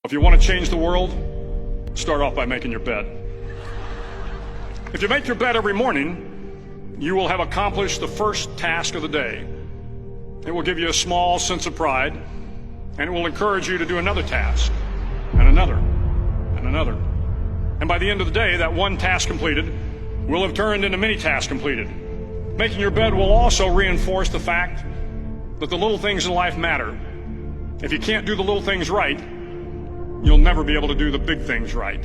If you want to change the world, start off by making your bed. If you make your bed every morning, you will have accomplished the first task of the day. It will give you a small sense of pride, and it will encourage you to do another task, and another, and another. And by the end of the day, that one task completed will have turned into many tasks completed. Making your bed will also reinforce the fact that the little things in life matter. If you can't do the little things right, you'll never be able to do the big things right.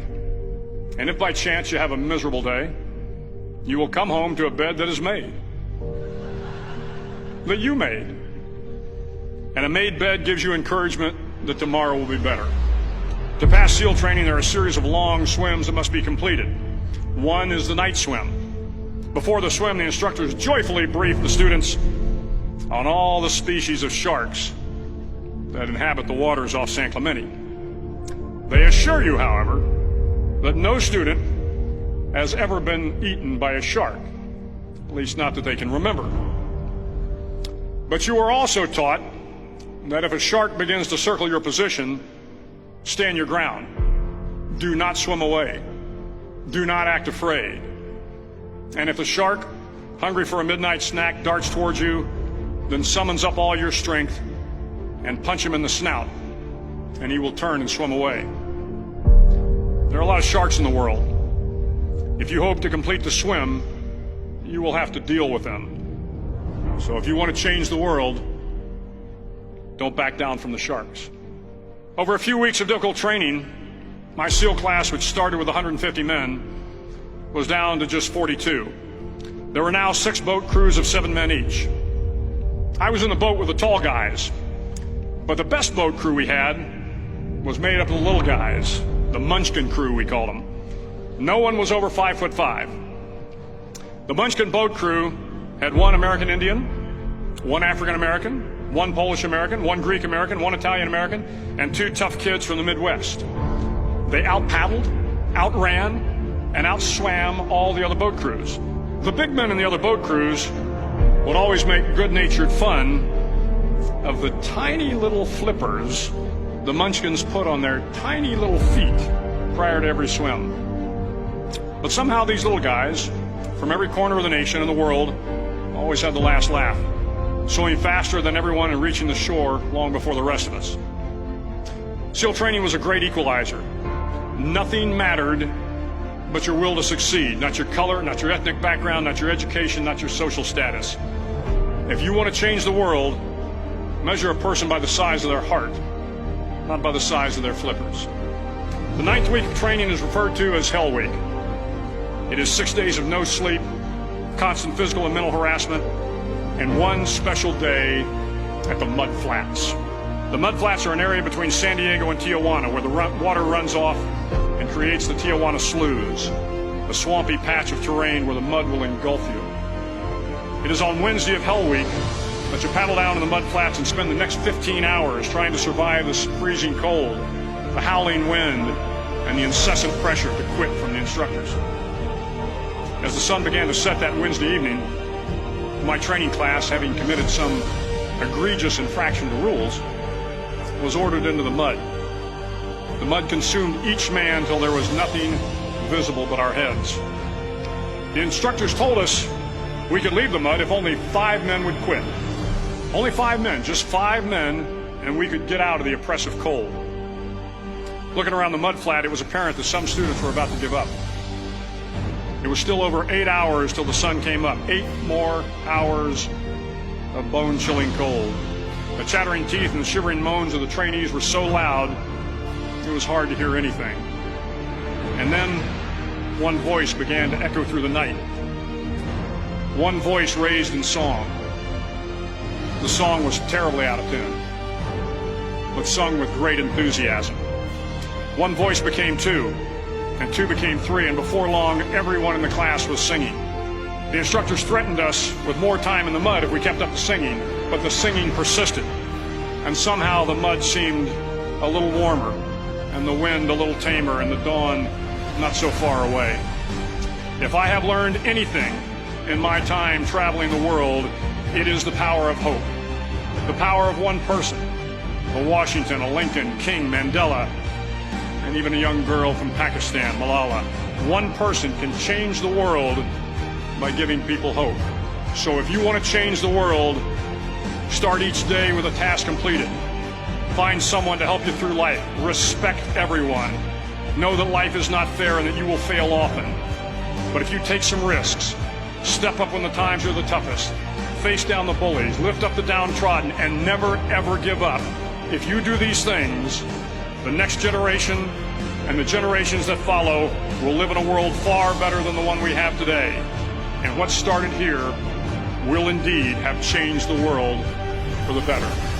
And if by chance you have a miserable day, you will come home to a bed that is made, that you made. And a made bed gives you encouragement that tomorrow will be better. To pass SEAL training, there are a series of long swims that must be completed. One is the night swim. Before the swim, the instructors joyfully brief the students on all the species of sharks that inhabit the waters off San Clemente. They assure you, however, that no student has ever been eaten by a shark, at least not that they can remember. But you are also taught that if a shark begins to circle your position, stand your ground. Do not swim away. Do not act afraid. And if the shark, hungry for a midnight snack, darts towards you, then summons up all your strength and punch him in the snout, and he will turn and swim away. There are a lot of sharks in the world. If you hope to complete the swim, you will have to deal with them. So if you want to change the world, don't back down from the sharks. Over a few weeks of difficult training, my SEAL class, which started with 150 men, was down to just 42. There were now 6 boat crews of 7 men each. I was in the boat with the tall guys, but the best boat crew we had was made up of the little guys, the Munchkin crew, we called them. No one was over 5'5". The Munchkin boat crew had 1 American Indian, 1 African American, 1 Polish American, 1 Greek American, 1 Italian American, and 2 tough kids from the Midwest. They out-paddled, outran, and outswam all the other boat crews. The big men in the other boat crews would always make good-natured fun of the tiny little flippers the Munchkins put on their tiny little feet prior to every swim. But somehow these little guys from every corner of the nation and the world always had the last laugh, swimming faster than everyone and reaching the shore long before the rest of us. SEAL training was a great equalizer. Nothing mattered but your will to succeed, not your color, not your ethnic background, not your education, not your social status. If you want to change the world, measure a person by the size of their heart, not by the size of their flippers. The 9th week of training is referred to as Hell Week. It is 6 days of no sleep, constant physical and mental harassment, and 1 special day at the Mud Flats. The Mud Flats are an area between San Diego and Tijuana where the water runs off and creates the Tijuana Sloughs, a swampy patch of terrain where the mud will engulf you. It is on Wednesday of Hell Week that you paddle down in the mud flats and spend the next 15 hours trying to survive the freezing cold, the howling wind, and the incessant pressure to quit from the instructors. As the sun began to set that Wednesday evening, my training class, having committed some egregious infraction to rules, was ordered into the mud. The mud consumed each man till there was nothing visible but our heads. The instructors told us we could leave the mud if only 5 men would quit. Only 5 men, just 5 men, and we could get out of the oppressive cold. Looking around the mud flat, it was apparent that some students were about to give up. It was still over 8 hours till the sun came up. 8 more hours of bone-chilling cold. The chattering teeth and the shivering moans of the trainees were so loud, it was hard to hear anything. And then one voice began to echo through the night. One voice raised in song. The song was terribly out of tune, but sung with great enthusiasm. One voice became 2, and 2 became 3, and before long, everyone in the class was singing. The instructors threatened us with more time in the mud if we kept up the singing, but the singing persisted, and somehow the mud seemed a little warmer, and the wind a little tamer, and the dawn not so far away. If I have learned anything in my time traveling the world, it is the power of hope. The power of one person, a Washington, a Lincoln, King, Mandela, and even a young girl from Pakistan, Malala. One person can change the world by giving people hope. So if you want to change the world, start each day with a task completed. Find someone to help you through life. Respect everyone. Know that life is not fair and that you will fail often. But if you take some risks, step up when the times are the toughest, face down the bullies, lift up the downtrodden, and never ever give up. If you do these things, the next generation and the generations that follow will live in a world far better than the one we have today. And what started here will indeed have changed the world for the better.